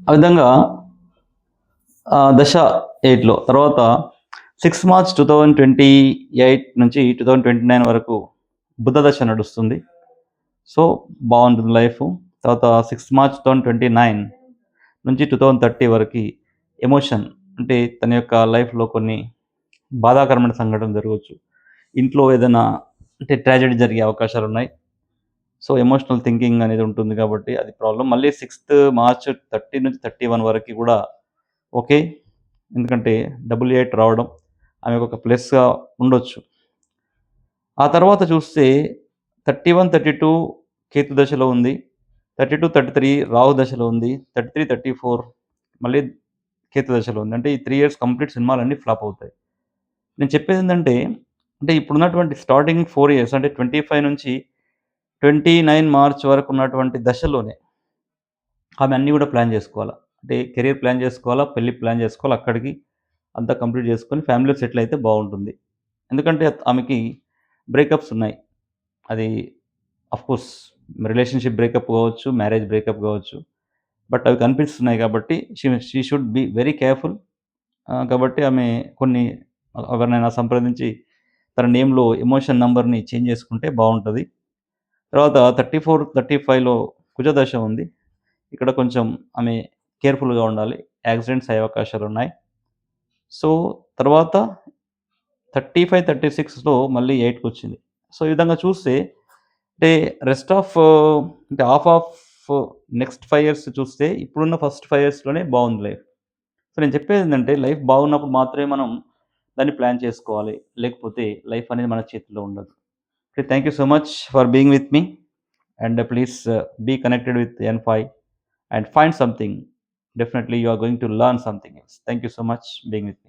ఆ విధంగా దశ 8లో తర్వాత 6 మార్చ్ 2028 నుంచి 2029 వరకు బుధ దశ నడుస్తుంది. సో బాగుంటుంది లైఫ్. తర్వాత 6 మార్చ్ 2029 నుంచి 2030 వరకు ఎమోషన్ అంటే తన యొక్క లైఫ్లో కొన్ని బాధాకరమైన సంఘటనలు జరగవచ్చు. ఇంట్లో ఏదైనా అంటే ట్రాజెడీ జరిగే అవకాశాలు ఉన్నాయి. సో ఎమోషనల్ థింకింగ్ అనేది ఉంటుంది కాబట్టి అది ప్రాబ్లం. మళ్ళీ 6th మార్చ్ 30 నుంచి 31 వరకు కూడా ఓకే. ఎందుకంటే 88 రావడం ఆమెకు ఒక ప్లస్‌గా ఉండొచ్చు. ఆ తర్వాత చూస్తే 31, 32 కేతు దశలో ఉంది. 32, 33 రాహు దశలో ఉంది. 33, 34 మళ్ళీ కేతు దశలో ఉంది. అంటే ఈ 3 ఇయర్స్ కంప్లీట్ సినిమాలన్నీ ఫ్లాప్ అవుతాయి. నేను చెప్పేదేంటంటే, అంటే ఇప్పుడున్నటువంటి స్టార్టింగ్ 4 ఇయర్స్ అంటే 25 నుంచి 29 మార్చ్ వరకు ఉన్నటువంటి దశలోనే ఆమె అన్నీ కూడా ప్లాన్ చేసుకోవాలా. అంటే కెరియర్ ప్లాన్ చేసుకోవాలా, పెళ్లి ప్లాన్ చేసుకోవాలా, అక్కడికి అంతా కంప్లీట్ చేసుకొని ఫ్యామిలీలో సెటిల్ అయితే బాగుంటుంది. ఎందుకంటే ఆమెకి బ్రేకప్స్ ఉన్నాయి. అది ఆఫ్‌కోర్స్ రిలేషన్‌షిప్ బ్రేకప్ కావచ్చు, మ్యారేజ్ బ్రేకప్ కావచ్చు. బట్ అవి కనిపిస్తున్నాయి కాబట్టి she should be very careful. కాబట్టి ఆమె కొన్ని ఎవరినైనా సంప్రదించి తన నేమ్‌లో ఎమోషన్ నంబర్‌ని చేంజ్ చేసుకుంటే బావుంటది. తర్వాత 34, 35లో కుజదశ ఉంది. ఇక్కడ కొంచెం ఆమె కేర్‌ఫుల్‌గా ఉండాలి. యాక్సిడెంట్స్ అయ్యే అవకాశాలున్నాయి. సో, తర్వాత 35, 36లో మళ్ళీ 8కొచ్చింది. సో, ఈ విధంగా చూస్తే అంటే రెస్ట్ ఆఫ్ అంటే హాఫ్ ఆఫ్ నెక్స్ట్ 5 ఇయర్స్ చూస్తే ఇప్పుడున్న ఫస్ట్ 5 ఇయర్స్‌లోనే బావుంది లైఫ్. సో, నేను చెప్పేదేంటంటే లైఫ్ బాగున్నప్పుడు మాత్రమే మనం దాన్ని ప్లాన్ చేసుకోవాలి. లేకపోతే లైఫ్ అనేది మన చేతుల్లో ఉండదు. Thank you so much for being with me and please be connected with N5 and find something. Definitely you are going to learn something else. Thank you so much being with me.